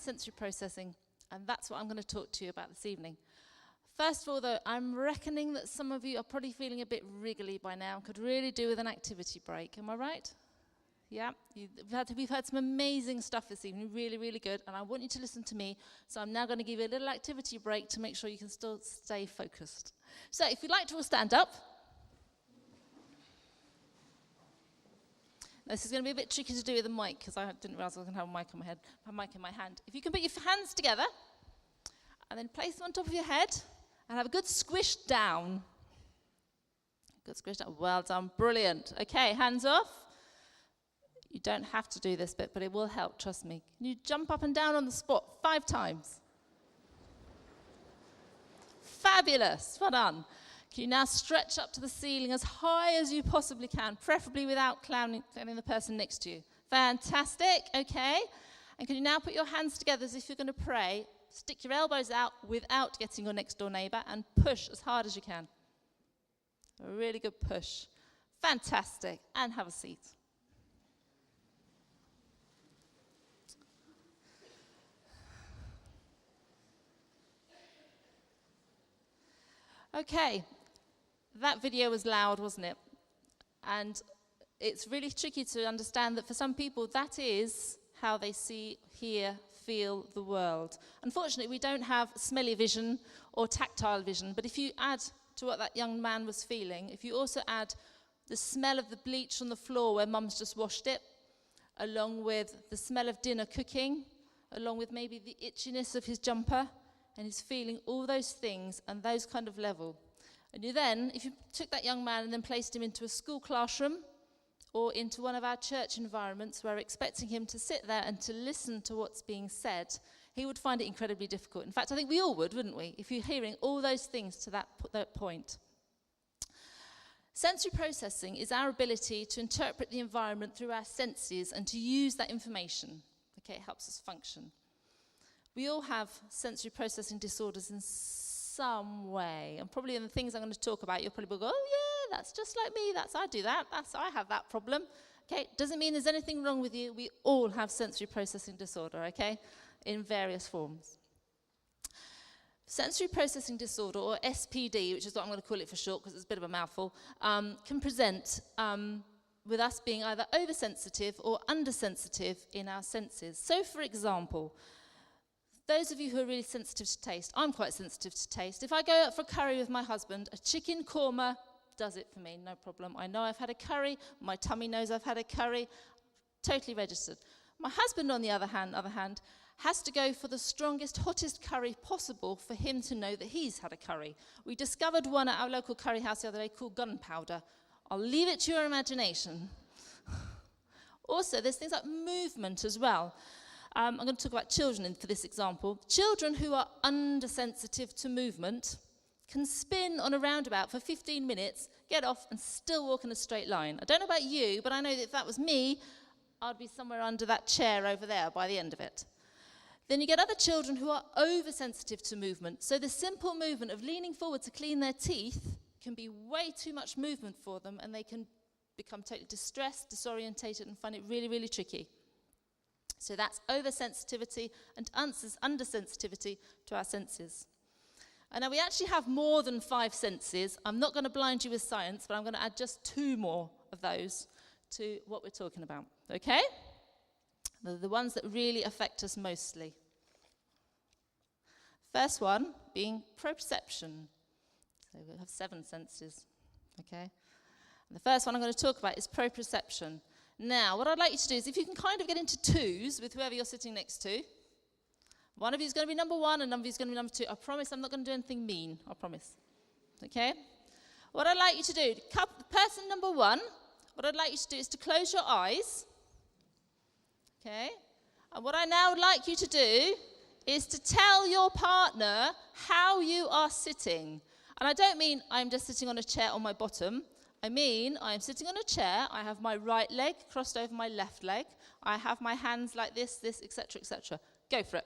sensory processing, and that's what I'm going to talk to you about this evening. First of all, though, I'm reckoning that some of you are probably feeling a bit wriggly by now and could really do with an activity break. Am I right? Yeah? We've heard some amazing stuff this evening, really, really good, and I want you to listen to me, so I'm now going to give you a little activity break to make sure you can still stay focused. So if you'd like to all stand up. This is going to be a bit tricky to do with the mic, because I didn't realize I was going to have a mic on my head, a mic in my hand. If you can put your hands together, and then place them on top of your head, and have a good squish down. Good squish down. Well done. Brilliant. Okay, hands off. You don't have to do this bit, but it will help, trust me. Can you jump up and down on the spot 5 times? Fabulous. Well done. Can you now stretch up to the ceiling as high as you possibly can, preferably without clowning the person next to you? Fantastic. Okay. And can you now put your hands together as if you're going to pray? Stick your elbows out without getting your next door neighbour and push as hard as you can. A really good push. Fantastic. And have a seat. Okay. That video was loud, wasn't it? And it's really tricky to understand that for some people that is how they see, hear, feel the world. Unfortunately, we don't have smelly vision or tactile vision, but if you add to what that young man was feeling, if you also add the smell of the bleach on the floor where mum's just washed it, along with the smell of dinner cooking, along with maybe the itchiness of his jumper, and he's feeling all those things and those kind of level. And you then, if you took that young man and then placed him into a school classroom, or into one of our church environments where we're expecting him to sit there and to listen to what's being said, he would find it incredibly difficult. In fact, I think we all would, wouldn't we, if you're hearing all those things to that point. Sensory processing is our ability to interpret the environment through our senses and to use that information. Okay, it helps us function. We all have sensory processing disorders in some way, and probably in the things I'm going to talk about, you'll probably go, oh yeah, that's just like me, I do that, I have that problem. Okay, doesn't mean there's anything wrong with you. We all have sensory processing disorder, okay, in various forms. Sensory processing disorder, or SPD, which is what I'm going to call it for short because it's a bit of a mouthful, can present with us being either oversensitive or undersensitive in our senses. So, for example, those of you who are really sensitive to taste, I'm quite sensitive to taste. If I go out for a curry with my husband, a chicken korma does it for me, no problem. I know I've had a curry, my tummy knows I've had a curry, totally registered. My husband, on the other hand, has to go for the strongest, hottest curry possible for him to know that he's had a curry. We discovered one at our local curry house the other day called gunpowder. I'll leave it to your imagination. Also, there's things like movement as well. I'm going to talk about children for this example. Children who are undersensitive to movement can spin on a roundabout for 15 minutes, get off, and still walk in a straight line. I don't know about you, but I know that if that was me, I'd be somewhere under that chair over there by the end of it. Then you get other children who are oversensitive to movement. So the simple movement of leaning forward to clean their teeth can be way too much movement for them, and they can become totally distressed, disorientated, and find it really, really tricky. So that's oversensitivity and undersensitivity to our senses. And now we actually have more than 5 senses. I'm not going to blind you with science, but I'm going to add just 2 more of those to what we're talking about. Okay? They're the ones that really affect us mostly. First one being proprioception. So we have 7 senses. Okay? And the first one I'm going to talk about is proprioception. Now, what I'd like you to do is if you can kind of get into 2s with whoever you're sitting next to. One of you is going to be number 1 and number of you is going to be number 2. I promise I'm not going to do anything mean. I promise. Okay? What I'd like you to do, person number 1, what I'd like you to do is to close your eyes. Okay? And what I now would like you to do is to tell your partner how you are sitting. And I don't mean I'm just sitting on a chair on my bottom. I mean, I'm sitting on a chair, I have my right leg crossed over my left leg, I have my hands like this, etc., etc. Go for it.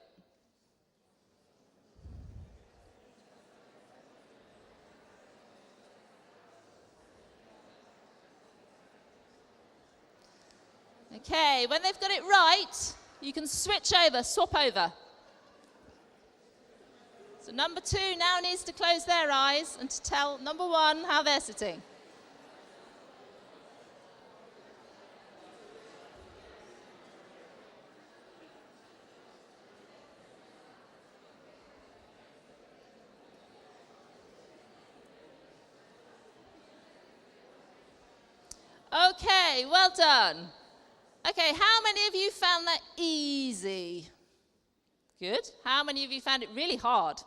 Okay, when they've got it right, you can switch over, swap over. So number 2 now needs to close their eyes and to tell number 1 how they're sitting. Okay, well done. Okay, how many of you found that easy? Good. How many of you found it really hard?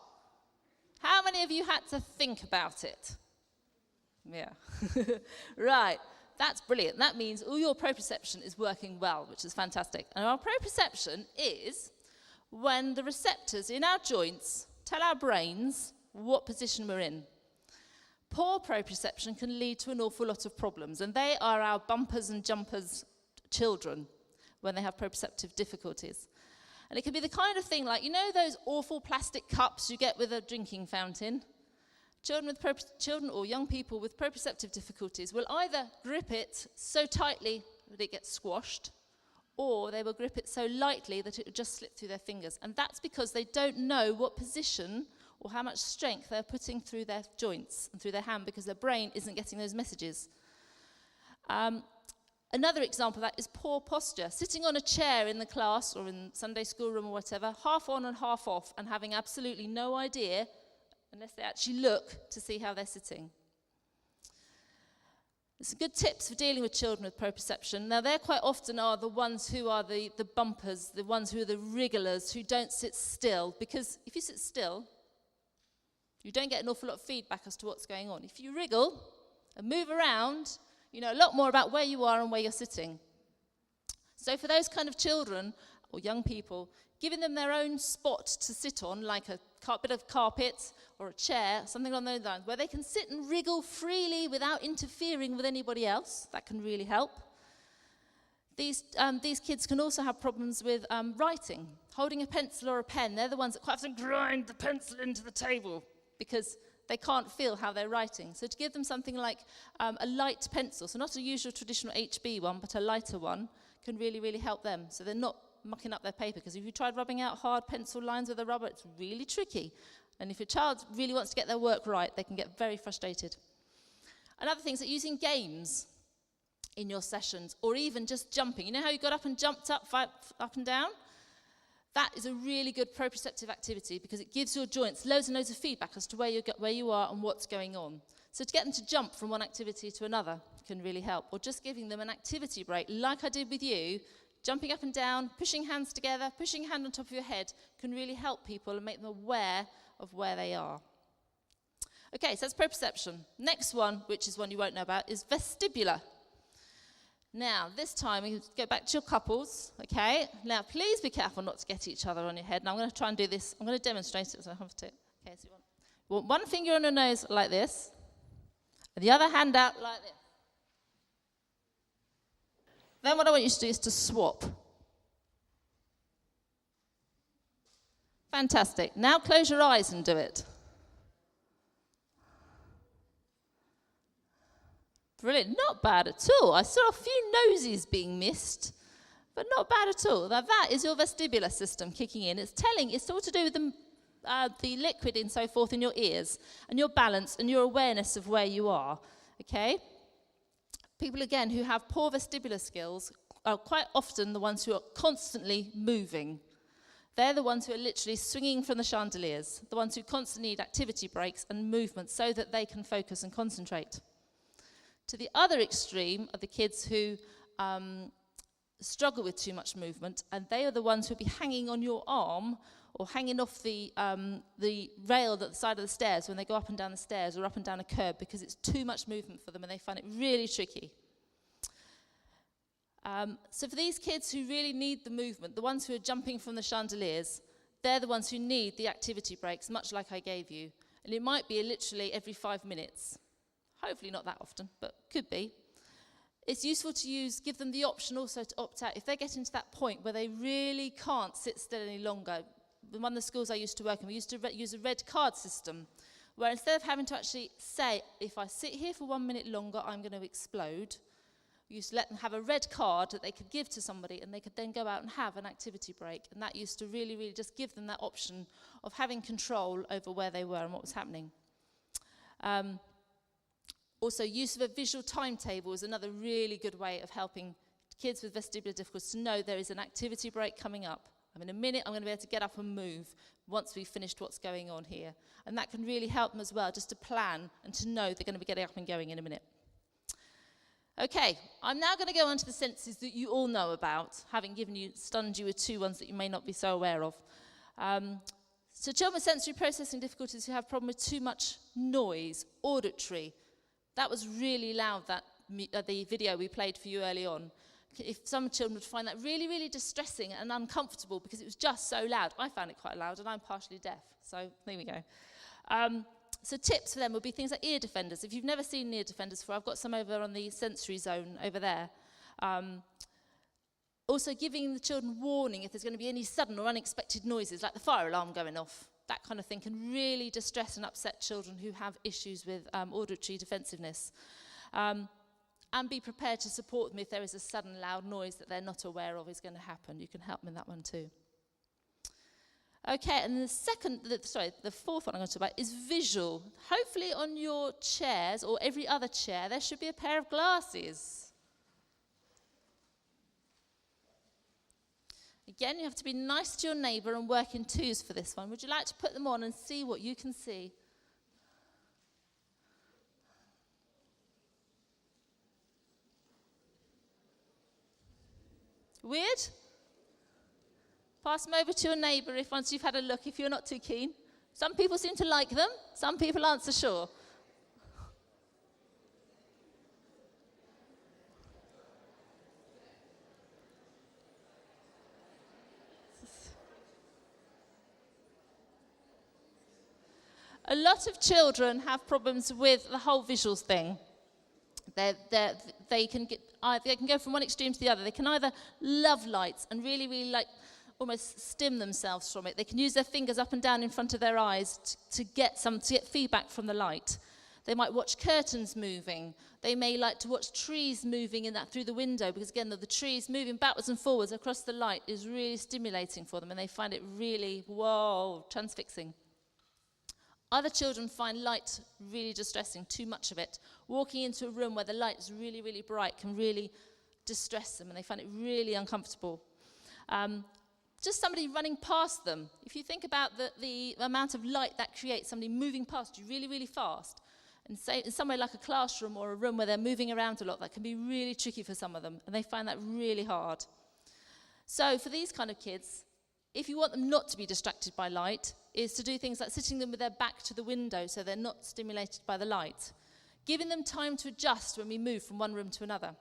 How many of you had to think about it? Yeah. Right, that's brilliant. That means all your proprioception is working well, which is fantastic. And our proprioception is when the receptors in our joints tell our brains what position we're in. Poor proprioception can lead to an awful lot of problems, and they are our bumpers and jumpers children when they have proprioceptive difficulties. And it can be the kind of thing like, you know those awful plastic cups you get with a drinking fountain? Children or young people with proprioceptive difficulties will either grip it so tightly that it gets squashed, or they will grip it so lightly that it will just slip through their fingers. And that's because they don't know what position or how much strength they're putting through their joints and through their hand, because their brain isn't getting those messages. Another example of that is poor posture. Sitting on a chair in the class or in Sunday school room or whatever, half on and half off, and having absolutely no idea, unless they actually look, to see how they're sitting. There's some good tips for dealing with children with proprioception. Now, they quite often are the ones who are the bumpers, the ones who are the wrigglers, who don't sit still. Because if you sit still, you don't get an awful lot of feedback as to what's going on. If you wriggle and move around, you know a lot more about where you are and where you're sitting. So for those kind of children or young people, giving them their own spot to sit on, like a bit of carpet or a chair, something along those lines, where they can sit and wriggle freely without interfering with anybody else, that can really help. These kids can also have problems with writing. Holding a pencil or a pen, they're the ones that quite often grind the pencil into the table because they can't feel how they're writing. So to give them something like a light pencil, so not a usual traditional HB one, but a lighter one, can really, really help them. So they're not mucking up their paper, because if you tried rubbing out hard pencil lines with a rubber, it's really tricky. And if your child really wants to get their work right, they can get very frustrated. Another thing is that using games in your sessions, or even just jumping. You know how you got up and jumped up and down? That is a really good proprioceptive activity, because it gives your joints loads and loads of feedback as to where you are and what's going on. So to get them to jump from one activity to another can really help. Or just giving them an activity break, like I did with you, jumping up and down, pushing hands together, pushing a hand on top of your head, can really help people and make them aware of where they are. Okay, so that's proprioception. Next one, which is one you won't know about, is vestibular. Now, this time, we go back to your couples, okay? Now, please be careful not to get each other on your head. Now, I'm going to try and do this. I'm going to demonstrate it, so I have to. Okay, so you want one finger on your nose like this, and the other hand out like this. Then what I want you to do is to swap. Fantastic. Now close your eyes and do it. Brilliant. Not bad at all. I saw a few noses being missed, but not bad at all. Now that is your vestibular system kicking in. It's all to do with the liquid and so forth in your ears, and your balance and your awareness of where you are. Okay? People, again, who have poor vestibular skills are quite often the ones who are constantly moving. They're the ones who are literally swinging from the chandeliers, the ones who constantly need activity breaks and movement so that they can focus and concentrate. To the other extreme are the kids who struggle with too much movement, and they are the ones who will be hanging on your arm or hanging off the rail at the side of the stairs when they go up and down the stairs or up and down a curb, because it's too much movement for them and they find it really tricky. So for these kids who really need the movement, the ones who are jumping from the chandeliers, they're the ones who need the activity breaks, much like I gave you. And it might be literally every 5 minutes. Hopefully not that often, but could be. It's useful to give them the option also to opt out. If they get into that point where they really can't sit still any longer, in one of the schools I used to work in, we used to use a red card system, where instead of having to actually say, if I sit here for 1 minute longer, I'm going to explode, We used to let them have a red card that they could give to somebody, and they could then go out and have an activity break. And that used to really, really just give them that option of having control over where they were and what was happening. Also, use of a visual timetable is another really good way of helping kids with vestibular difficulties to know there is an activity break coming up. In a minute, I'm going to be able to get up and move once we've finished what's going on here. And that can really help them as well, just to plan and to know they're going to be getting up and going in a minute. Okay, I'm now going to go on to the senses that you all know about, having stunned you with 2 ones that you may not be so aware of. So children with sensory processing difficulties who have a problem with too much noise, auditory. That was really loud, the video we played for you early on. If some children would find that really, really distressing and uncomfortable because it was just so loud. I found it quite loud, and I'm partially deaf, so there we go. So tips for them would be things like ear defenders. If you've never seen ear defenders before, I've got some over on the sensory zone over there. Also giving the children warning if there's going to be any sudden or unexpected noises, like the fire alarm going off. That kind of thing can really distress and upset children who have issues with auditory defensiveness. And be prepared to support them if there is a sudden loud noise that they're not aware of is going to happen. You can help them in that one too. Okay, and the fourth one I'm going to talk about is visual. Hopefully on your chairs or every other chair, there should be a pair of glasses. Again, you have to be nice to your neighbour and work in twos for this one. Would you like to put them on and see what you can see? Weird? Pass them over to your neighbour once you've had a look, if you're not too keen. Some people seem to like them, some people aren't so sure. A lot of children have problems with the whole visuals thing. They can go from one extreme to the other. They can either love lights and really, really almost stim themselves from it. They can use their fingers up and down in front of their eyes to get feedback from the light. They might watch curtains moving. They may like to watch trees moving through the window, because again, the trees moving backwards and forwards across the light is really stimulating for them, and they find it really, transfixing. Other children find light really distressing, too much of it. Walking into a room where the light is really, really bright can really distress them, and they find it really uncomfortable. Just somebody running past them. If you think about the amount of light that creates, somebody moving past you really, really fast, and say in somewhere like a classroom or a room where they're moving around a lot, that can be really tricky for some of them, and they find that really hard. So for these kind of kids, if you want them not to be distracted by light, is to do things like sitting them with their back to the window so they're not stimulated by the light. Giving them time to adjust when we move from one room to another.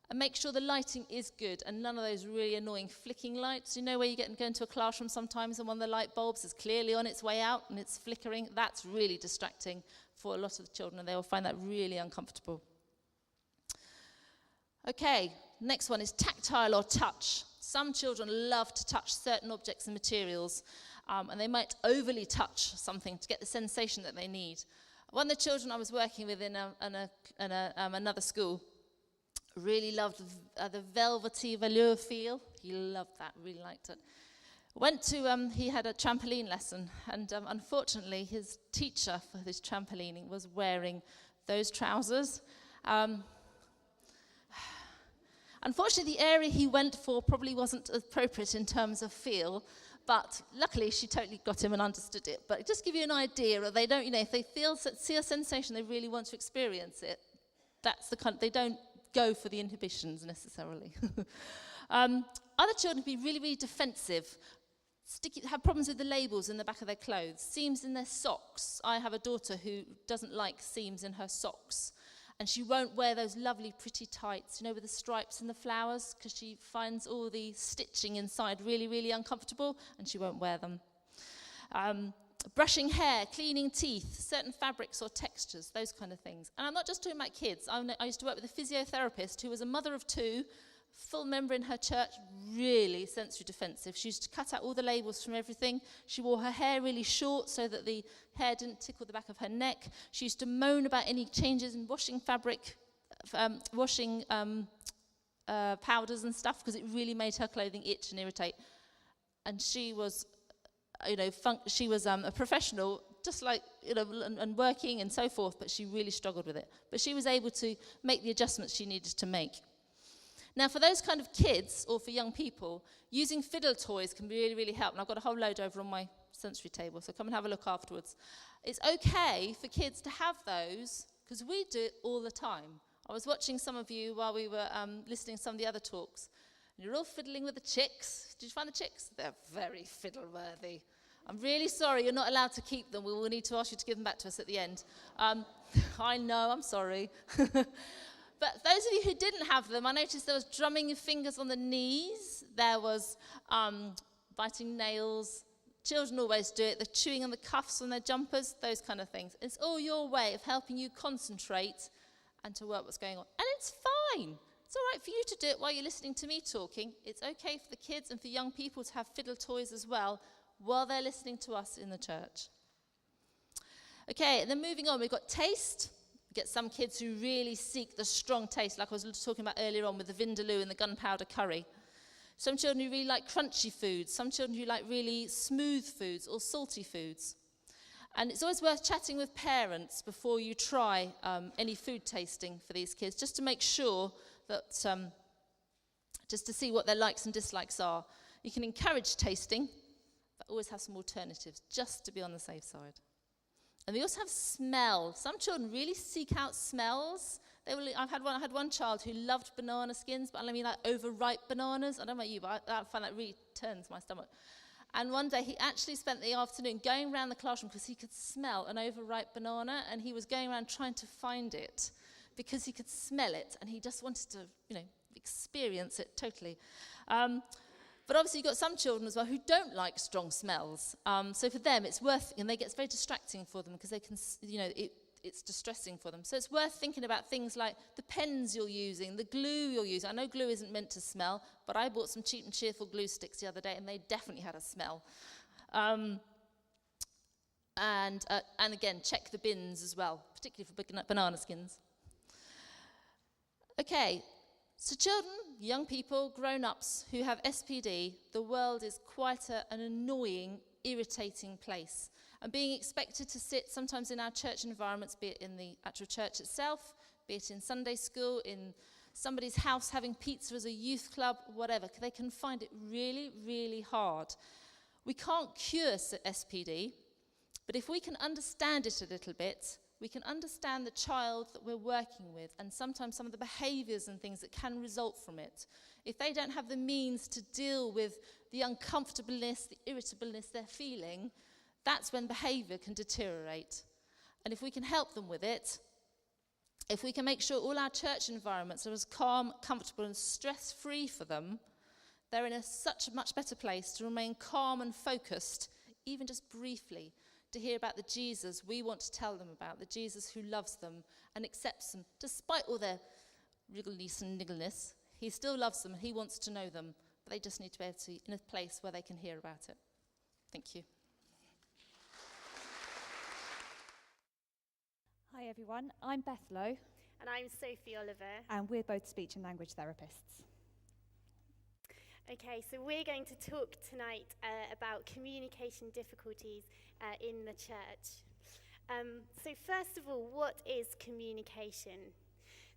And make sure the lighting is good and none of those really annoying flicking lights. You know where you go into a classroom sometimes and one of the light bulbs is clearly on its way out and it's flickering? That's really distracting for a lot of the children, and they will find that really uncomfortable. Okay, next one is tactile or touch. Some children love to touch certain objects and materials, and they might overly touch something to get the sensation that they need. One of the children I was working with in another school really loved the velvety velour feel. He loved that, really liked it. He had a trampoline lesson, and unfortunately his teacher for his trampolining was wearing those trousers. Unfortunately, the area he went for probably wasn't appropriate in terms of feel, but luckily she totally got him and understood it. But just give you an idea, or they don't, if they see a sensation, they really want to experience it. That's the kind. They don't go for the inhibitions necessarily. Other children can be really, really defensive. Have problems with the labels in the back of their clothes, seams in their socks. I have a daughter who doesn't like seams in her socks, and she won't wear those lovely pretty tights, with the stripes and the flowers, because she finds all the stitching inside really, really uncomfortable, and she won't wear them. Brushing hair, cleaning teeth, certain fabrics or textures, those kind of things. And I'm not just talking about kids. I used to work with a physiotherapist who was a mother of 2, full member in her church, really sensory defensive. She used to cut out all the labels from everything. She wore her hair really short so that the hair didn't tickle the back of her neck. She used to moan about any changes in washing fabric washing powders and stuff because it really made her clothing itch and irritate. And she was, she was a professional, just like, and working and so forth, but she really struggled with it. But she was able to make the adjustments she needed to make. Now, for those kind of kids or for young people, using fiddle toys can really, really help. And I've got a whole load over on my sensory table, so come and have a look afterwards. It's okay for kids to have those because we do it all the time. I was watching some of you while we were listening to some of the other talks. And you're all fiddling with the chicks. Did you find the chicks? They're very fiddle-worthy. I'm really sorry you're not allowed to keep them. We will need to ask you to give them back to us at the end. I know, I'm sorry. But those of you who didn't have them, I noticed there was drumming your fingers on the knees. There was biting nails. Children always do it. They're chewing on the cuffs on their jumpers, those kind of things. It's all your way of helping you concentrate and to work what's going on. And it's fine. It's all right for you to do it while you're listening to me talking. It's okay for the kids and for young people to have fiddle toys as well while they're listening to us in the church. Okay, and then moving on, we've got taste. Get some kids who really seek the strong taste, like I was talking about earlier on with the vindaloo and the gunpowder curry. Some children who really like crunchy foods, some children who like really smooth foods or salty foods. And it's always worth chatting with parents before you try any food tasting for these kids, just to make sure that, just to see what their likes and dislikes are. You can encourage tasting, but always have some alternatives, just to be on the safe side. And we also have smell. Some children really seek out smells. I had one child who loved banana skins, but I mean like overripe bananas. I don't know about you, but I find that really turns my stomach. And one day he actually spent the afternoon going around the classroom because he could smell an overripe banana, and he was going around trying to find it because he could smell it, and he just wanted to, experience it totally. But obviously you've got some children as well who don't like strong smells. So for them it's worth, and it's very distracting for them because they can, it's distressing for them. So it's worth thinking about things like the pens you're using, the glue you're using. I know glue isn't meant to smell, but I bought some cheap and cheerful glue sticks the other day and they definitely had a smell. And again, check the bins as well, particularly for banana skins. Okay. So children, young people, grown-ups who have SPD, the world is quite an annoying, irritating place. And being expected to sit sometimes in our church environments, be it in the actual church itself, be it in Sunday school, in somebody's house having pizza as a youth club, whatever, they can find it really, really hard. We can't cure SPD, but if we can understand it a little bit, we can understand the child that we're working with and sometimes some of the behaviours and things that can result from it. If they don't have the means to deal with the uncomfortableness, the irritableness they're feeling, that's when behaviour can deteriorate. And if we can help them with it, if we can make sure all our church environments are as calm, comfortable and stress-free for them, they're in such a much better place to remain calm and focused, even just briefly, to hear about the Jesus we want to tell them about, the Jesus who loves them and accepts them. Despite all their wriggleness and niggleness, he still loves them and he wants to know them, but they just need to be able to be in a place where they can hear about it. Thank you. Hi everyone, I'm Beth Lowe. And I'm Sophie Oliver. And we're both speech and language therapists. Okay, so we're going to talk tonight about communication difficulties in the church. So first of all, what is communication?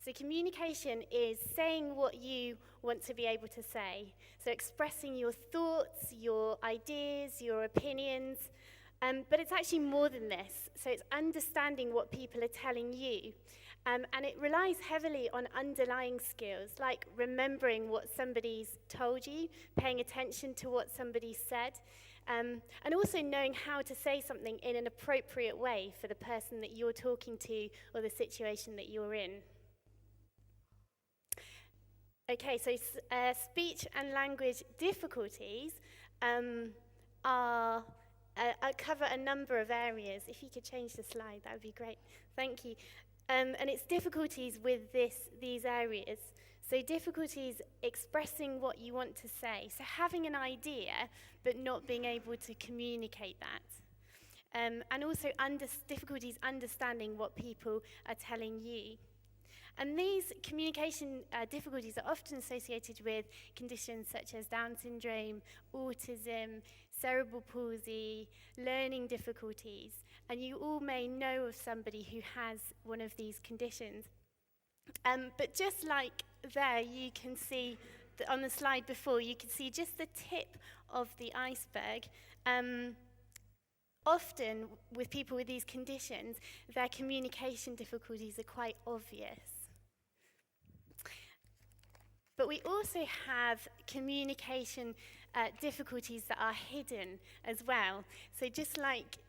So communication is saying what you want to be able to say. So expressing your thoughts, your ideas, your opinions. But it's actually more than this. So it's understanding what people are telling you. And it relies heavily on underlying skills, like remembering what somebody's told you, paying attention to what somebody said, and also knowing how to say something in an appropriate way for the person that you're talking to or the situation that you're in. Okay, so speech and language difficulties cover a number of areas. If you could change the slide, that would be great. Thank you. And it's difficulties with these areas. So difficulties expressing what you want to say. So having an idea, but not being able to communicate that. And also difficulties understanding what people are telling you. And these communication difficulties are often associated with conditions such as Down syndrome, autism, cerebral palsy, learning difficulties. And you all may know of somebody who has one of these conditions. But just like there, you can see on the slide before, you can see just the tip of the iceberg. Often, with people with these conditions, their communication difficulties are quite obvious. But we also have communication difficulties that are hidden as well. So just like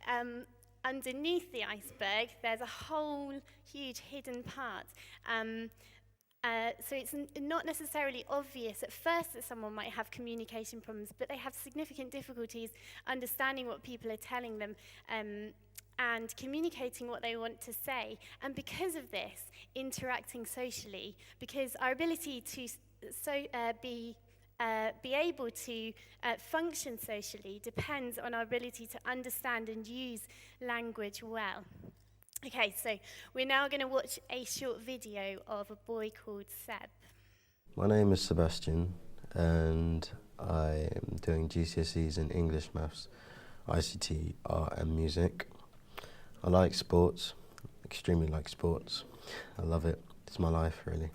underneath the iceberg, there's a whole huge hidden part. So it's not necessarily obvious at first that someone might have communication problems, but they have significant difficulties understanding what people are telling them and communicating what they want to say. And because of this, interacting socially, because our ability to be able to function socially depends on our ability to understand and use language well. Okay, so we're now going to watch a short video of a boy called Seb. My name is Sebastian, and I am doing GCSEs in English, Maths, ICT, Art and Music. I like sports, extremely like sports. I love it. It's my life, really.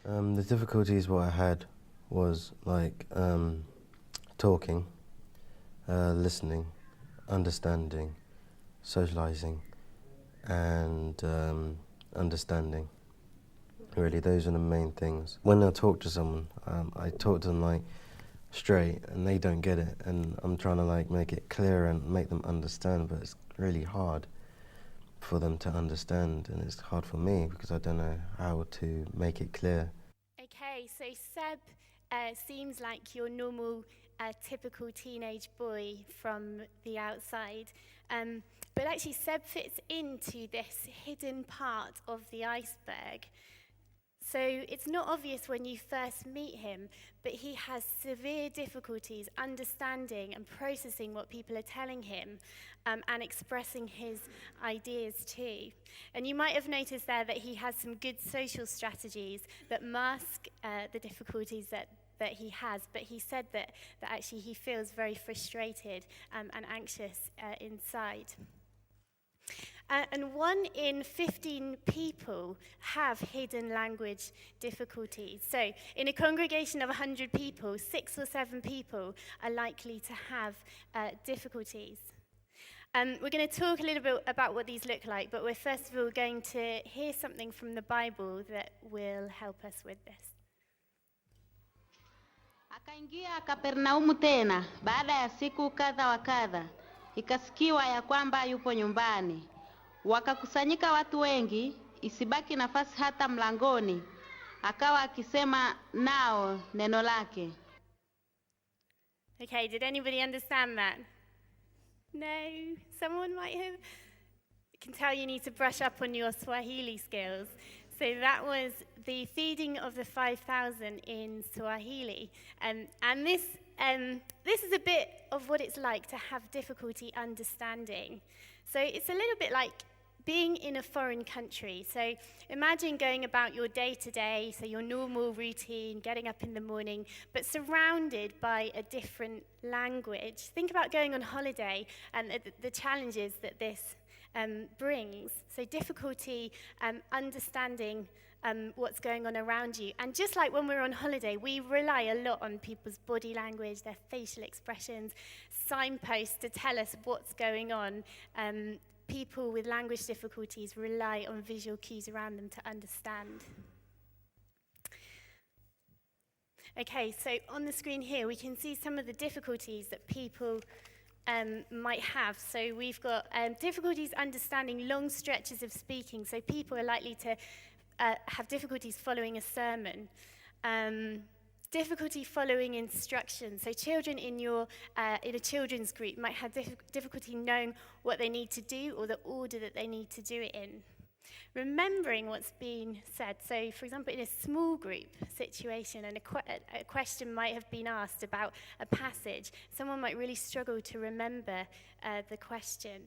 The difficulties what I had was like talking, listening, understanding, socializing, and understanding. Really, those are the main things. When I talk to someone, I talk to them like straight, and they don't get it, and I'm trying to like make it clear and make them understand, but it's really hard for them to understand, and it's hard for me because I don't know how to make it clear. Okay, so Seb seems like your normal, typical teenage boy from the outside. But actually, Seb fits into this hidden part of the iceberg. So it's not obvious when you first meet him, but he has severe difficulties understanding and processing what people are telling him and expressing his ideas too. And you might have noticed there that he has some good social strategies that mask the difficulties that he has, but he said that actually he feels very frustrated and anxious inside. And 1 in 15 people have hidden language difficulties. So in a congregation of 100 people, 6 or 7 people are likely to have difficulties. We're going to talk a little bit about what these look like, but we're first of all going to hear something from the Bible that will help us with this. Akaingia Kapernaumu tena baada ya siku kadha wa kadha, ikasikiwa ya kwamba yupo nyumbani. Wakakusanyika watu wengi, isibaki nafasi hata mlangoni. Akawa akisema nao neno lake. Okay, did anybody understand that? No? Someone might have? I can tell you need to brush up on your Swahili skills. So that was the feeding of the 5,000 in Swahili. And this is a bit of what it's like to have difficulty understanding. So it's a little bit like being in a foreign country. So imagine going about your day-to-day, so your normal routine, getting up in the morning, but surrounded by a different language. Think about going on holiday and the challenges that this brings. So difficulty understanding what's going on around you. And just like when we're on holiday, we rely a lot on people's body language, their facial expressions, signposts to tell us what's going on. People with language difficulties rely on visual cues around them to understand. Okay, so on the screen here, we can see some of the difficulties that people might have. So we've got difficulties understanding long stretches of speaking. So people are likely to have difficulties following a sermon. Difficulty following instructions. So children in a children's group might have difficulty knowing what they need to do or the order that they need to do it in. Remembering what's been said. So, for example, in a small group situation, and a question might have been asked about a passage, someone might really struggle to remember the question.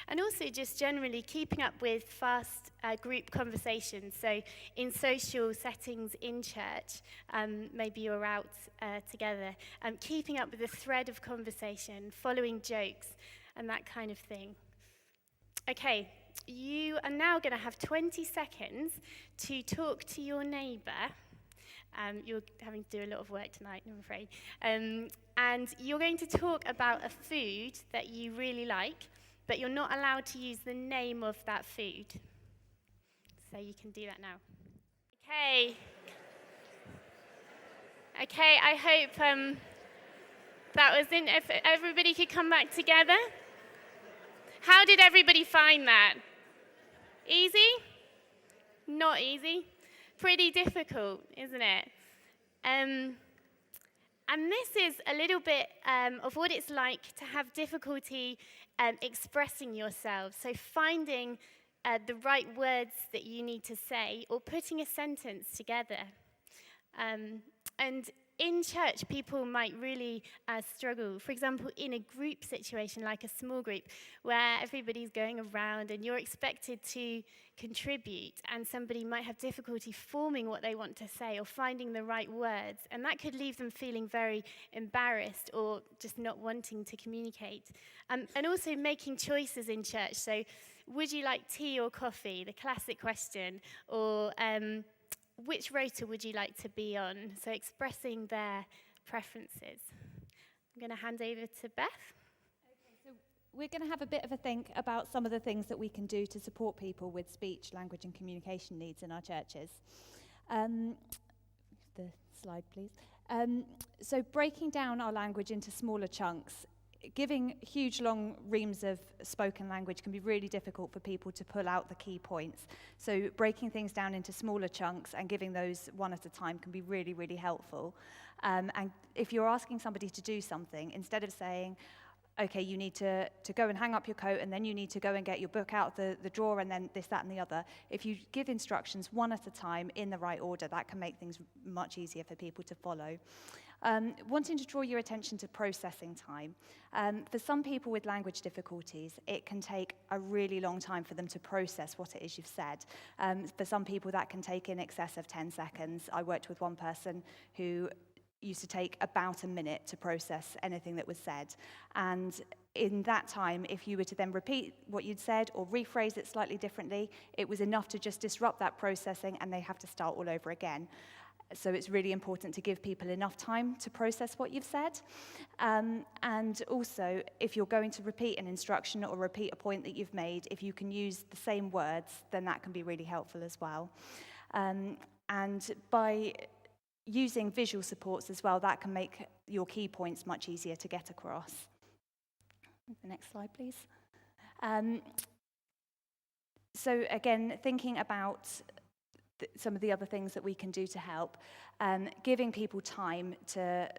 And also just generally keeping up with fast group conversations. So in social settings in church, maybe you're out together, keeping up with the thread of conversation, following jokes, and that kind of thing. Okay, you are now going to have 20 seconds to talk to your neighbour. You're having to do a lot of work tonight, I'm afraid. And you're going to talk about a food that you really like, but you're not allowed to use the name of that food. So you can do that now. Okay, I hope that was in. If everybody could come back together. How did everybody find that? Easy? Not easy? Pretty difficult, isn't it? And this is a little bit of what it's like to have difficulty expressing yourselves. So finding the right words that you need to say or putting a sentence together. And in church, people might really struggle. For example, in a group situation, like a small group, where everybody's going around and you're expected to contribute, and somebody might have difficulty forming what they want to say or finding the right words, and that could leave them feeling very embarrassed or just not wanting to communicate. And also making choices in church. So, would you like tea or coffee? The classic question. Or which rota would you like to be on? So expressing their preferences. I'm going to hand over to Beth. Okay, so we're going to have a bit of a think about some of the things that we can do to support people with speech, language and communication needs in our churches. The slide, please. So breaking down our language into smaller chunks. Giving huge long reams of spoken language can be really difficult for people to pull out the key points. So breaking things down into smaller chunks and giving those one at a time can be really, really helpful. And if you're asking somebody to do something, instead of saying, okay, you need to go and hang up your coat, and then you need to go and get your book out of the drawer, and then this, that, and the other. If you give instructions one at a time in the right order, that can make things much easier for people to follow. Wanting to draw your attention to processing time. For some people with language difficulties, it can take a really long time for them to process what it is you've said. For some people, that can take in excess of 10 seconds. I worked with one person who used to take about a minute to process anything that was said. And in that time, if you were to then repeat what you'd said or rephrase it slightly differently, it was enough to just disrupt that processing and they have to start all over again. So it's really important to give people enough time to process what you've said. And also, if you're going to repeat an instruction or repeat a point that you've made, if you can use the same words, then that can be really helpful as well. And by using visual supports as well, that can make your key points much easier to get across. The next slide, please. So again, thinking about some of the other things that we can do to help, giving people time to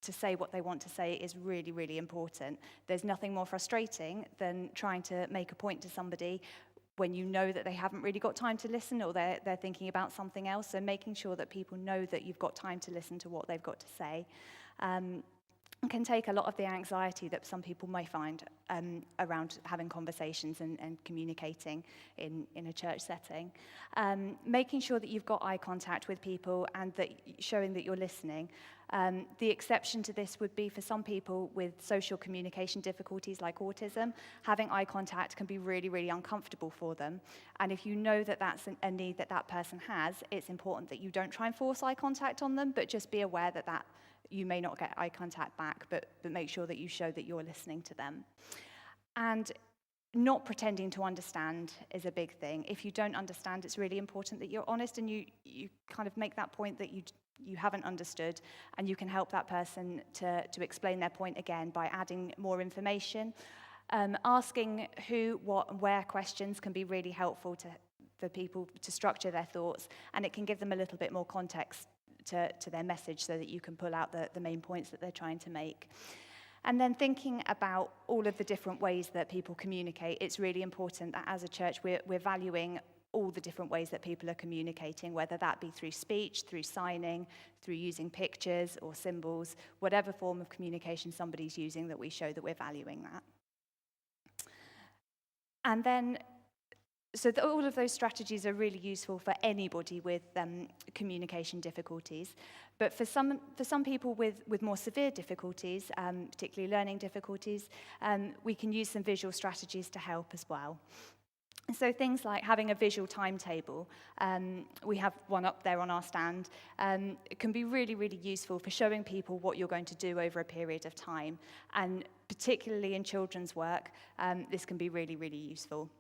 say what they want to say is really, really important. There's nothing more frustrating than trying to make a point to somebody when you know that they haven't really got time to listen or they're thinking about something else. So making sure that people know that you've got time to listen to what they've got to say can take a lot of the anxiety that some people may find around having conversations and communicating in a church setting. Making sure that you've got eye contact with people and that showing that you're listening. The exception to this would be for some people with social communication difficulties like autism. Having eye contact can be really, really uncomfortable for them. And if you know that that's a need that that person has, it's important that you don't try and force eye contact on them, but just be aware that you may not get eye contact back, but make sure that you show that you're listening to them. And not pretending to understand is a big thing. If you don't understand, it's really important that you're honest and you kind of make that point that you haven't understood, and you can help that person to explain their point again by adding more information. Asking who, what, and where questions can be really helpful for people to structure their thoughts, and it can give them a little bit more context to their message so that you can pull out the main points that they're trying to make. And then thinking about all of the different ways that people communicate, it's really important that as a church we're valuing all the different ways that people are communicating, whether that be through speech, through signing, through using pictures or symbols, whatever form of communication somebody's using, that we show that we're valuing that. And then, so all of those strategies are really useful for anybody with communication difficulties. But for some people with more severe difficulties, particularly learning difficulties, we can use some visual strategies to help as well. So things like having a visual timetable, we have one up there on our stand, it can be really, really useful for showing people what you're going to do over a period of time. And particularly in children's work, this can be really, really useful.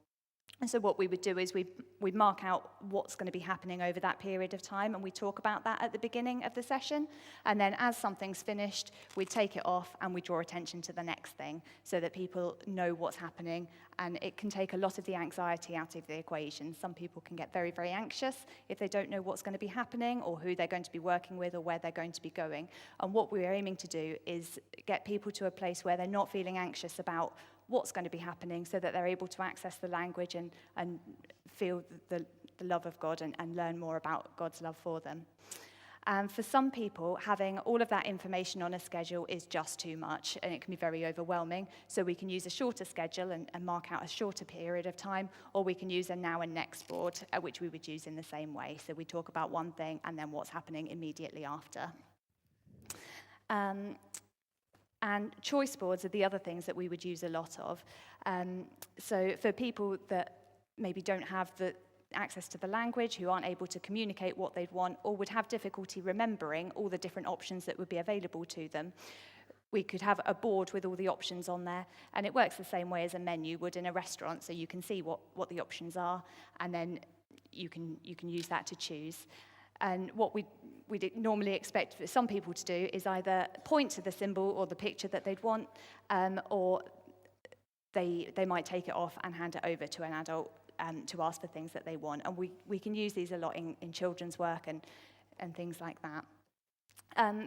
And so what we would do is we'd mark out what's going to be happening over that period of time, and we talk about that at the beginning of the session. And then as something's finished, we take it off and we draw attention to the next thing so that people know what's happening, and it can take a lot of the anxiety out of the equation. Some people can get very, very anxious if they don't know what's going to be happening or who they're going to be working with or where they're going to be going. And what we're aiming to do is get people to a place where they're not feeling anxious about what's going to be happening, so that they're able to access the language and feel the love of God and learn more about God's love for them. And for some people, having all of that information on a schedule is just too much, and it can be very overwhelming. So we can use a shorter schedule and mark out a shorter period of time, or we can use a now and next board, which we would use in the same way. So we talk about one thing and then what's happening immediately after. And choice boards are the other things that we would use a lot of. So for people that maybe don't have the access to the language, who aren't able to communicate what they'd want, or would have difficulty remembering all the different options that would be available to them, we could have a board with all the options on there, and it works the same way as a menu would in a restaurant, so you can see what the options are, and then you can use that to choose. And what we'd normally expect for some people to do is either point to the symbol or the picture that they'd want, or they might take it off and hand it over to an adult to ask for things that they want. And we can use these a lot in children's work and things like that.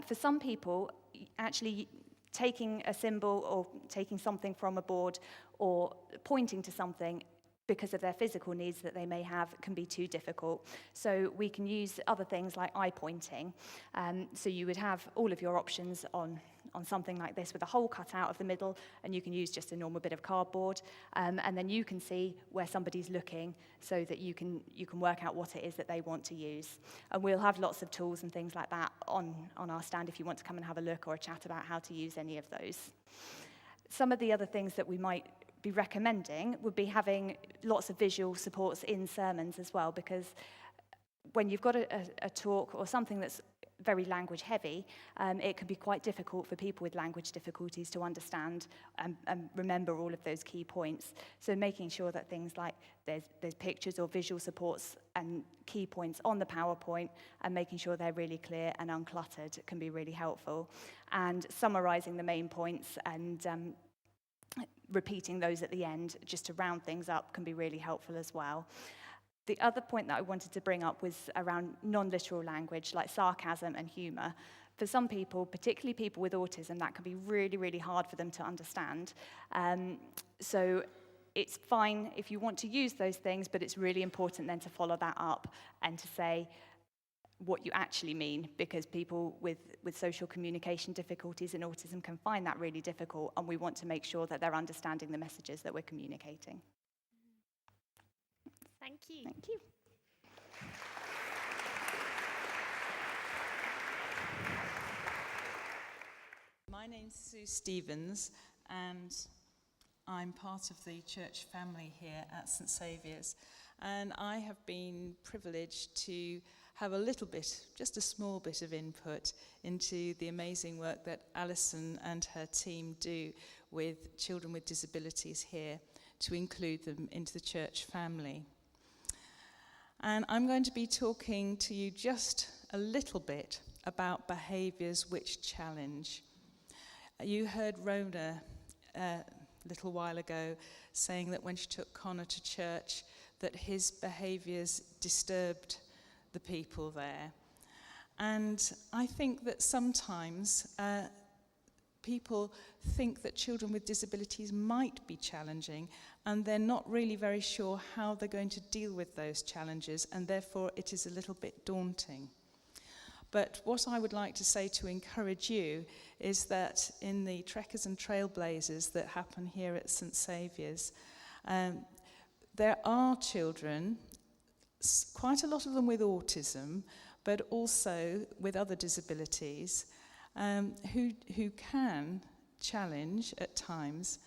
For some people, actually taking a symbol or taking something from a board or pointing to something because of their physical needs that they may have can be too difficult. So we can use other things like eye pointing. So you would have all of your options on something like this with a hole cut out of the middle, and you can use just a normal bit of cardboard, and then you can see where somebody's looking so that you can work out what it is that they want to use. And we'll have lots of tools and things like that on our stand if you want to come and have a look or a chat about how to use any of those. Some of the other things that we might be recommending would be having lots of visual supports in sermons as well, because when you've got a talk or something that's very language heavy, it can be quite difficult for people with language difficulties to understand and remember all of those key points. So making sure that things like there's pictures or visual supports and key points on the PowerPoint, and making sure they're really clear and uncluttered can be really helpful. And summarizing the main points and repeating those at the end just to round things up can be really helpful as well. The other point that I wanted to bring up was around non-literal language like sarcasm and humor. For some people, particularly people with autism, that can be really, really hard for them to understand. So it's fine if you want to use those things, but it's really important then to follow that up and to say what you actually mean, because people with social communication difficulties and autism can find that really difficult, and we want to make sure that they're understanding the messages that we're communicating. Thank you. Thank you. My name's Sue Stevens, and I'm part of the church family here at St Saviour's, and I have been privileged to have a little bit, just a small bit of input into the amazing work that Alison and her team do with children with disabilities here to include them into the church family. And I'm going to be talking to you just a little bit about behaviours which challenge. You heard Rona a little while ago saying that when she took Connor to church, that his behaviours disturbed the people there. And I think that sometimes people think that children with disabilities might be challenging, and they're not really very sure how they're going to deal with those challenges, and therefore it is a little bit daunting. But what I would like to say to encourage you is that in the Trekkers and Trailblazers that happen here at St Saviour's, there are children, quite a lot of them with autism, but also with other disabilities, who can challenge at times,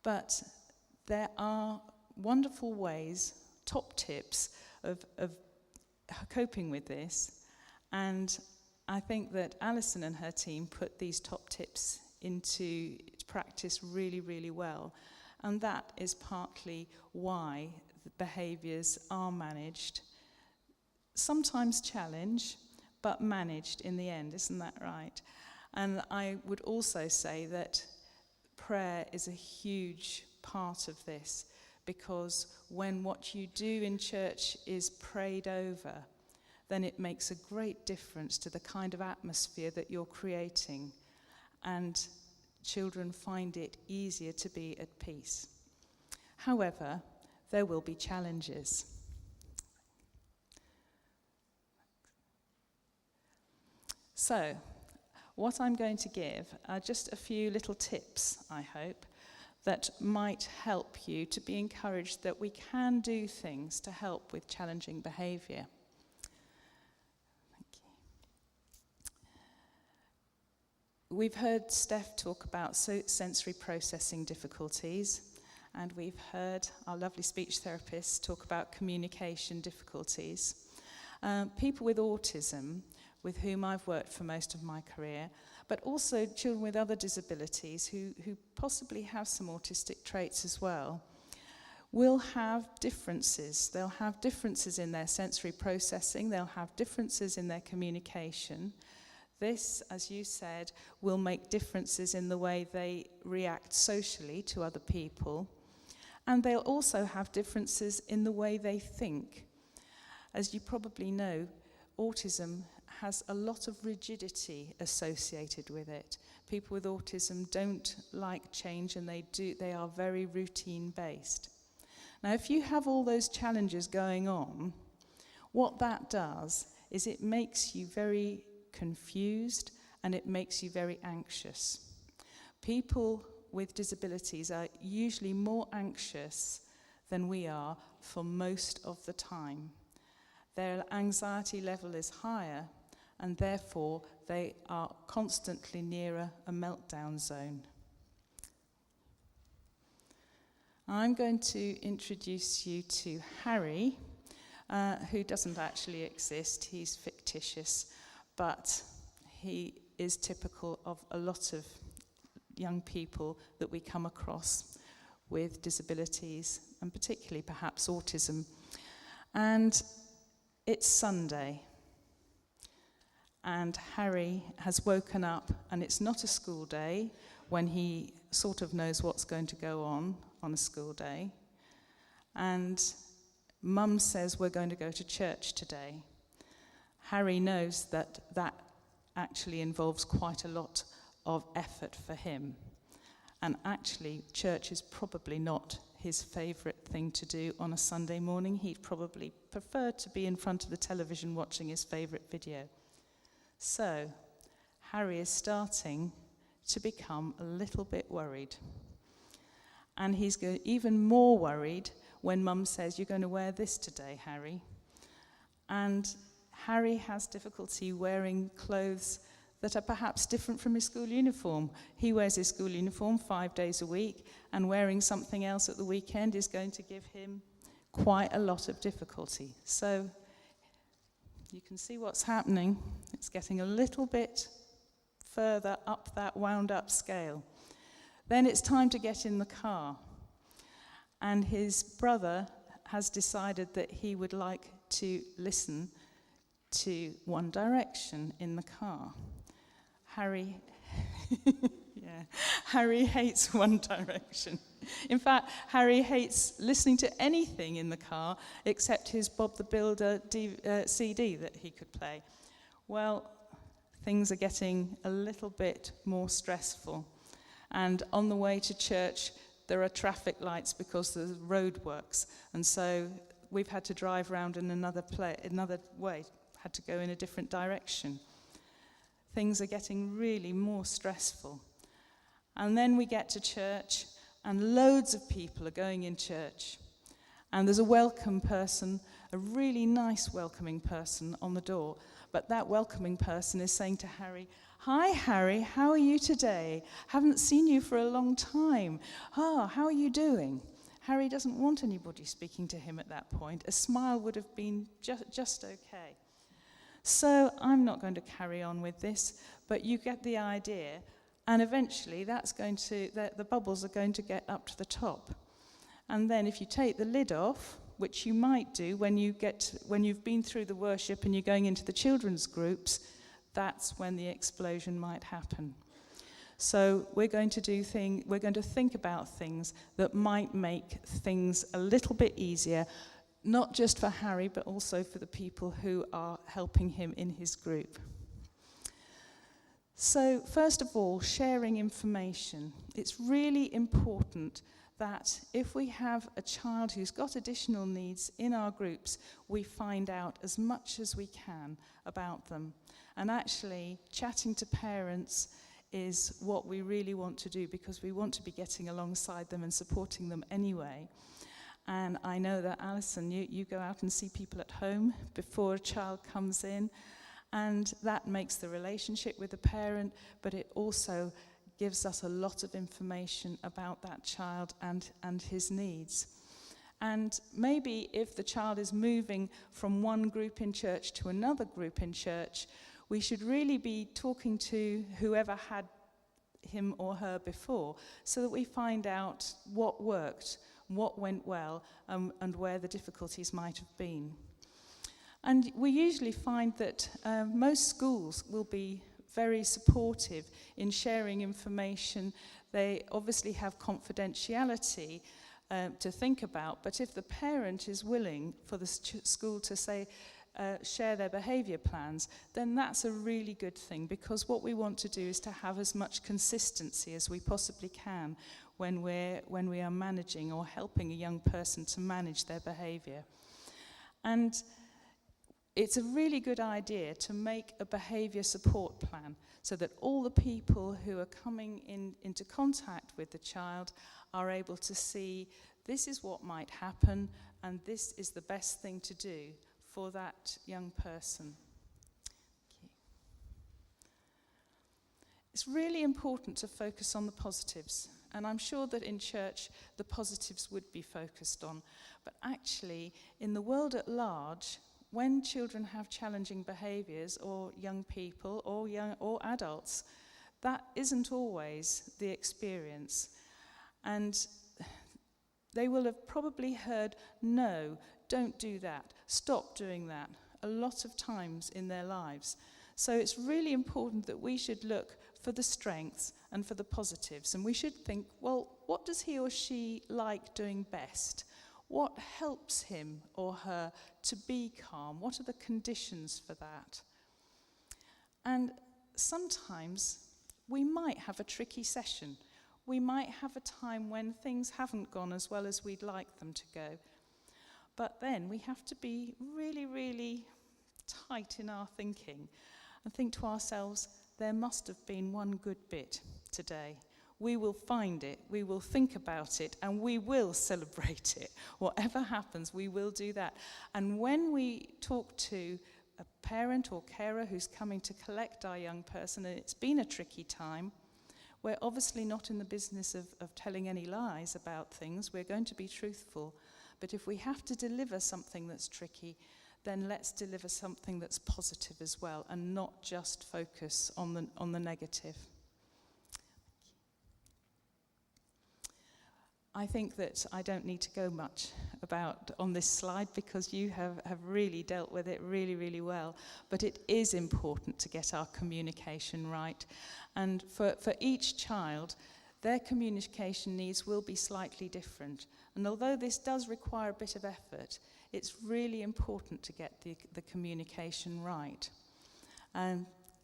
but there are wonderful ways, top tips of coping with this, and I think that Alison and her team put these top tips into practice really, really well, and that is partly why the behaviours are managed, sometimes challenged, but managed in the end, isn't that right? And I would also say that prayer is a huge part of this, because when what you do in church is prayed over, then it makes a great difference to the kind of atmosphere that you're creating, and children find it easier to be at peace. However, there will be challenges. So, what I'm going to give are just a few little tips, I hope, that might help you to be encouraged that we can do things to help with challenging behaviour. Thank you. We've heard Steph talk about sensory processing difficulties, and we've heard our lovely speech therapist talk about communication difficulties. People with autism, with whom I've worked for most of my career, but also children with other disabilities who possibly have some autistic traits as well, will have differences. They'll have differences in their sensory processing, they'll have differences in their communication. This, as you said, will make differences in the way they react socially to other people, and they'll also have differences in the way they think. As you probably know, autism has a lot of rigidity associated with it. People with autism don't like change, and they are very routine-based. Now, if you have all those challenges going on, what that does is it makes you very confused, and it makes you very anxious. People with disabilities are usually more anxious than we are for most of the time. Their anxiety level is higher, and therefore they are constantly nearer a meltdown zone. I'm going to introduce you to Harry, who doesn't actually exist. He's fictitious, but he is typical of a lot of young people that we come across with disabilities, and particularly perhaps autism. And it's Sunday, and Harry has woken up, and it's not a school day when he sort of knows what's going to go on a school day. And Mum says we're going to go to church today. Harry knows that that actually involves quite a lot of effort for him. And actually, church is probably not his favourite thing to do on a Sunday morning. He'd probably prefer to be in front of the television watching his favourite video. So, Harry is starting to become a little bit worried. And he's even more worried when Mum says, "You're going to wear this today, Harry." And Harry has difficulty wearing clothes that are perhaps different from his school uniform. He wears his school uniform 5 days a week, and wearing something else at the weekend is going to give him quite a lot of difficulty. So you can see what's happening. It's getting a little bit further up that wound-up scale. Then it's time to get in the car. And his brother has decided that he would like to listen to One Direction in the car. Harry hates One Direction. In fact, Harry hates listening to anything in the car except his Bob the Builder CD that he could play. Well, things are getting a little bit more stressful. And on the way to church, there are traffic lights because the road works. And so we've had to drive around in another way, had to go in a different direction. Things are getting really more stressful. And then we get to church, and loads of people are going in church. And there's a welcome person, a really nice welcoming person on the door. But that welcoming person is saying to Harry, "Hi, Harry, how are you today? Haven't seen you for a long time. How are you doing?" Harry doesn't want anybody speaking to him at that point. A smile would have been just okay. So I'm not going to carry on with this, but you get the idea. And eventually the bubbles are going to get up to the top. And then if you take the lid off, which you might do when you've been through the worship and you're going into the children's groups, that's when the explosion might happen. So we're going to think about things that might make things a little bit easier, not just for Harry, but also for the people who are helping him in his group. So first of all, sharing information. It's really important that if we have a child who's got additional needs in our groups, we find out as much as we can about them. And actually, chatting to parents is what we really want to do, because we want to be getting alongside them and supporting them anyway. And I know that, Alison, you go out and see people at home before a child comes in, and that makes the relationship with the parent, but it also gives us a lot of information about that child and his needs. And maybe if the child is moving from one group in church to another group in church, we should really be talking to whoever had him or her before, so that we find out what worked, what went well, and where the difficulties might have been. And we usually find that most schools will be very supportive in sharing information. They obviously have confidentiality to think about, but if the parent is willing for the school to say, share their behaviour plans, then that's a really good thing, because what we want to do is to have as much consistency as we possibly can when we are managing or helping a young person to manage their behaviour. And it's a really good idea to make a behaviour support plan so that all the people who are coming into contact with the child are able to see this is what might happen and this is the best thing to do for that young person. It's really important to focus on the positives, and I'm sure that in church the positives would be focused on, but actually in the world at large, when children have challenging behaviours, or young people or adults, that isn't always the experience. And they will have probably heard, no, don't do that, stop doing that, a lot of times in their lives. So it's really important that we should look for the strengths and for the positives. And we should think, well, what does he or she like doing best? What helps him or her to be calm? What are the conditions for that? And sometimes we might have a tricky session. We might have a time when things haven't gone as well as we'd like them to go. But then we have to be really, really tight in our thinking and think to ourselves, there must have been one good bit today. We will find it, we will think about it, and we will celebrate it. Whatever happens, we will do that. And when we talk to a parent or carer who's coming to collect our young person, and it's been a tricky time, we're obviously not in the business of telling any lies about things. We're going to be truthful. But if we have to deliver something that's tricky, then let's deliver something that's positive as well, and not just focus on the negative. I think that I don't need to go much about on this slide, because you have really dealt with it really, really well. But it is important to get our communication right. And for each child, their communication needs will be slightly different. And although this does require a bit of effort, it's really important to get the communication right.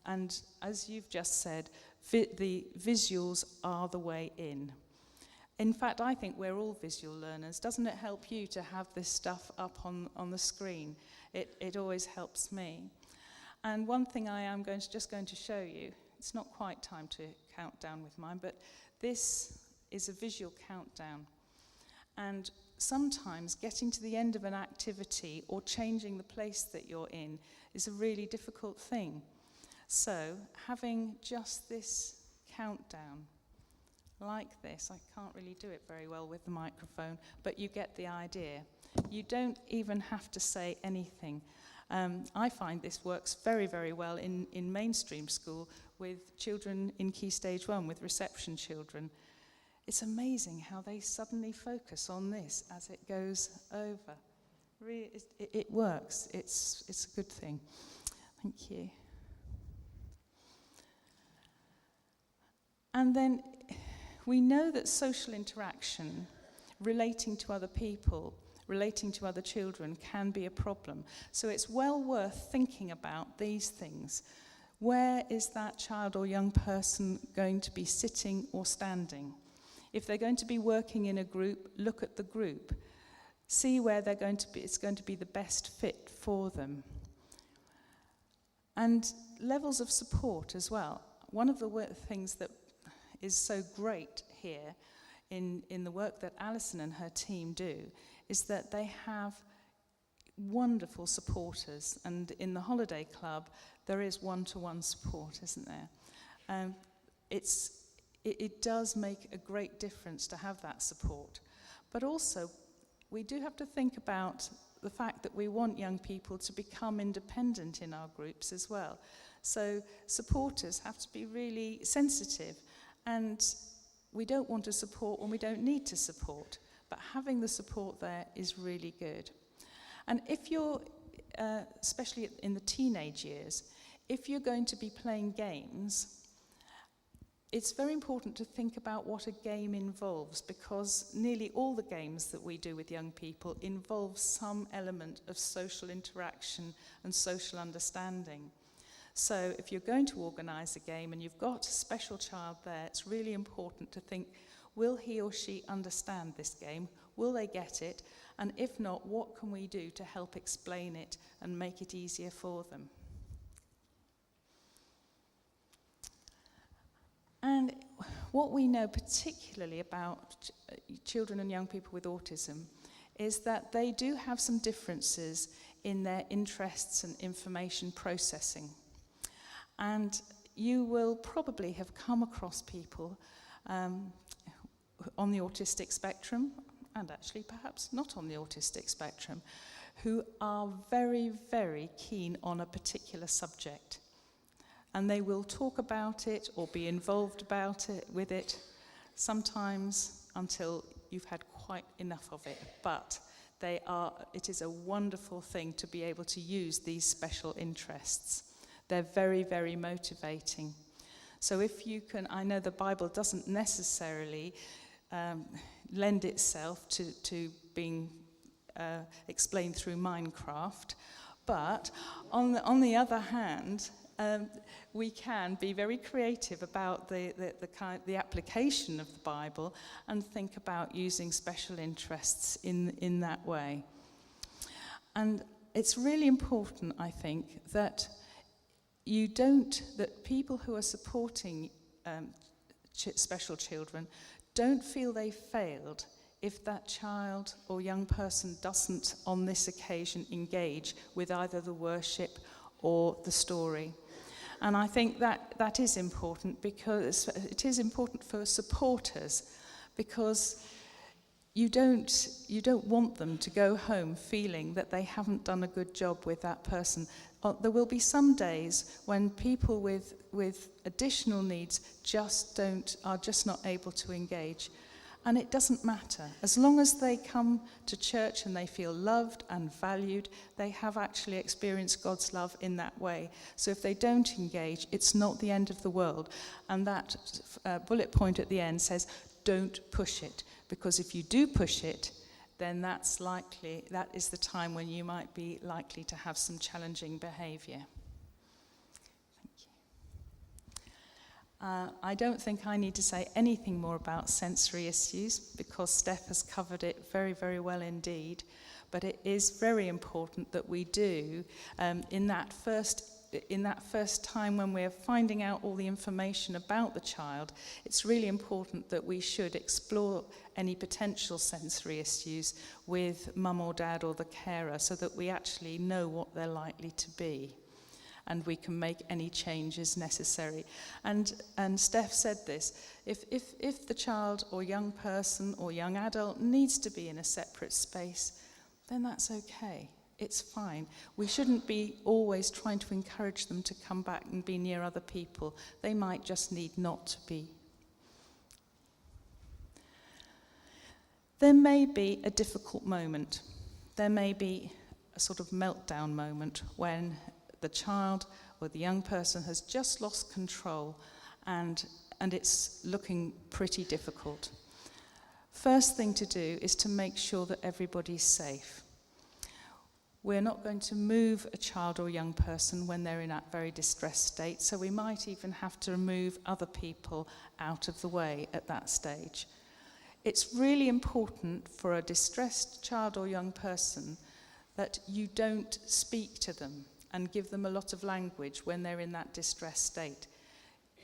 And as you've just said, the visuals are the way in. In fact, I think we're all visual learners. Doesn't it help you to have this stuff up on the screen? It always helps me. And one thing I am just going to show you, it's not quite time to count down with mine, but this is a visual countdown. And sometimes getting to the end of an activity or changing the place that you're in is a really difficult thing. So having just this countdown like this, I can't really do it very well with the microphone, but you get the idea. You don't even have to say anything. I find this works very, very well in mainstream school with children in Key Stage 1, with reception children. It's amazing how they suddenly focus on this as it goes over. Really, it works. It's a good thing. Thank you. And then we know that social interaction, relating to other people, relating to other children, can be a problem. So it's well worth thinking about these things. Where is that child or young person going to be sitting or standing? If they're going to be working in a group, look at the group. See where they're going to be. It's going to be the best fit for them. And levels of support as well. One of the things that is so great here in the work that Alison and her team do is that they have wonderful supporters. And in the Holiday Club, there is one-to-one support, isn't there? It does make a great difference to have that support. But also, we do have to think about the fact that we want young people to become independent in our groups as well. So supporters have to be really sensitive, and we don't want to support when we don't need to support, but having the support there is really good. And if you're, especially in the teenage years, if you're going to be playing games, it's very important to think about what a game involves, because nearly all the games that we do with young people involve some element of social interaction and social understanding. So if you're going to organise a game and you've got a special child there, it's really important to think, will he or she understand this game? Will they get it? And if not, what can we do to help explain it and make it easier for them? And what we know particularly about children and young people with autism is that they do have some differences in their interests and information processing. And you will probably have come across people on the autistic spectrum, and actually perhaps not on the autistic spectrum, who are very, very keen on a particular subject. And they will talk about it or be involved with it, sometimes until you've had quite enough of it. But it is a wonderful thing to be able to use these special interests. They're very, very motivating. So if you can, I know the Bible doesn't necessarily lend itself to being explained through Minecraft, but on the other hand, we can be very creative about the application of the Bible and think about using special interests in that way. And it's really important, I think, that people who are supporting special children don't feel they failed if that child or young person doesn't, on this occasion, engage with either the worship or the story. And I think that is important, because it is important for supporters, because you don't want them to go home feeling that they haven't done a good job with that person. There will be some days when people with additional needs are just not able to engage. And it doesn't matter. As long as they come to church and they feel loved and valued, they have actually experienced God's love in that way. So if they don't engage, it's not the end of the world. And that bullet point at the end says, don't push it. Because if you do push it, then that is the time when you might be likely to have some challenging behaviour. Thank you. I don't think I need to say anything more about sensory issues because Steph has covered it very, very well indeed. But it is very important that we do in that first time when we're finding out all the information about the child, it's really important that we should explore any potential sensory issues with mum or dad or the carer so that we actually know what they're likely to be. And we can make any changes necessary. And Steph said this, if the child or young person or young adult needs to be in a separate space, then that's okay. It's fine. We shouldn't be always trying to encourage them to come back and be near other people. They might just need not to be. There may be a difficult moment. There may be a sort of meltdown moment when the child or the young person has just lost control and it's looking pretty difficult. First thing to do is to make sure that everybody's safe. We're not going to move a child or young person when they're in that very distressed state, so we might even have to move other people out of the way at that stage. It's really important for a distressed child or young person that you don't speak to them and give them a lot of language when they're in that distressed state.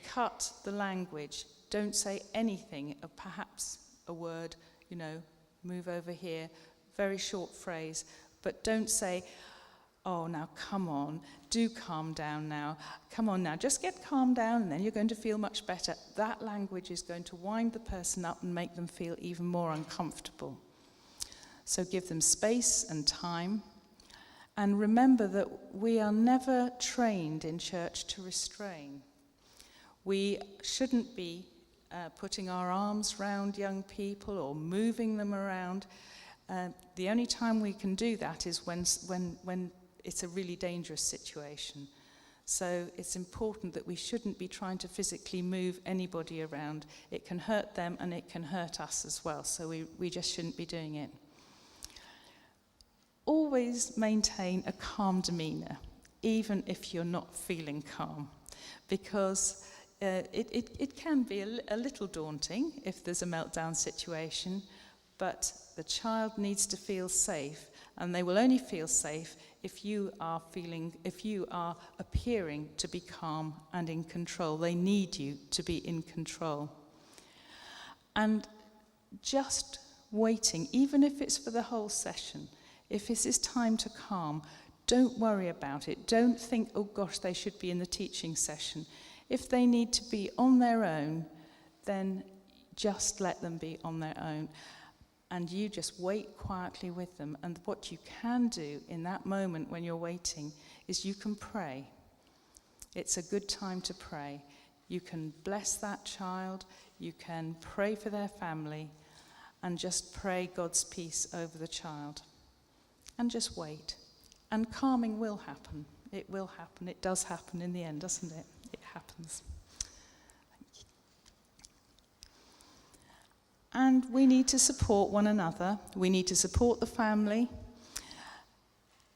Cut the language. Don't say anything, perhaps a word, move over here, very short phrase, but don't say, oh, now come on, do calm down now, come on now, just get calmed down and then you're going to feel much better. That language is going to wind the person up and make them feel even more uncomfortable. So give them space and time. And remember that we are never trained in church to restrain. We shouldn't be putting our arms round young people or moving them around. The only time we can do that is when it's a really dangerous situation. So it's important that we shouldn't be trying to physically move anybody around. It can hurt them and it can hurt us as well, so we just shouldn't be doing it. Always maintain a calm demeanour, even if you're not feeling calm, because it can be a little daunting if there's a meltdown situation, but the child needs to feel safe, and they will only feel safe if you are appearing to be calm and in control. They need you to be in control. And just waiting, even if it's for the whole session, if this is time to calm, don't worry about it. Don't think, oh gosh, they should be in the teaching session. If they need to be on their own, then just let them be on their own. And you just wait quietly with them. And what you can do in that moment when you're waiting is you can pray. It's a good time to pray. You can bless that child. You can pray for their family. And just pray God's peace over the child. And just wait. And calming will happen. It will happen. It does happen in the end, doesn't it? It happens. Thank you. And we need to support one another. We need to support the family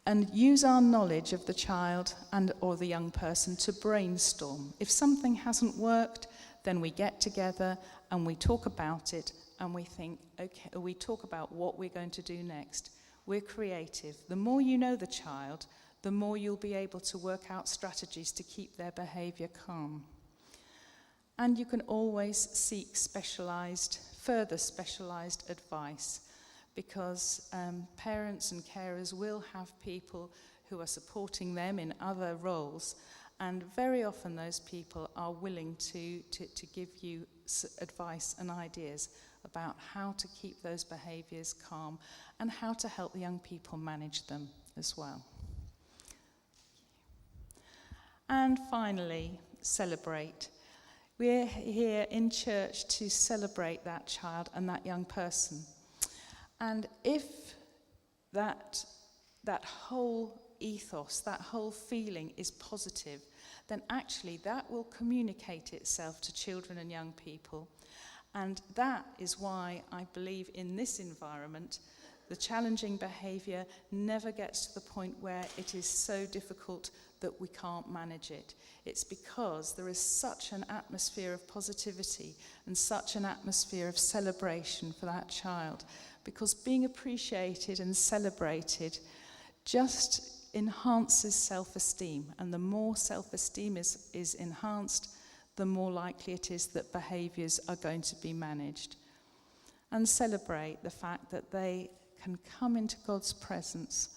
and use our knowledge of the child and or the young person to brainstorm. If something hasn't worked, then we get together and we talk about it and we think, okay, we talk about what we're going to do next. We're creative. The more you know the child, the more you'll be able to work out strategies to keep their behaviour calm. And you can always seek further specialised advice, because parents and carers will have people who are supporting them in other roles, and very often those people are willing to give you advice and ideas about how to keep those behaviours calm and how to help the young people manage them as well. And finally, celebrate. We're here in church to celebrate that child and that young person. And if that whole ethos, that whole feeling is positive, then actually that will communicate itself to children and young people. And that is why I believe in this environment The challenging behaviour never gets to the point where it is so difficult that we can't manage it. It's because there is such an atmosphere of positivity and such an atmosphere of celebration for that child. Because being appreciated and celebrated just enhances self-esteem. And the more self-esteem is enhanced, the more likely it is that behaviours are going to be managed. And celebrate the fact that they can come into God's presence,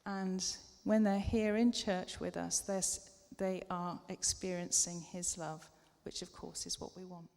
and when they're here in church with us, they are experiencing his love, which of course is what we want.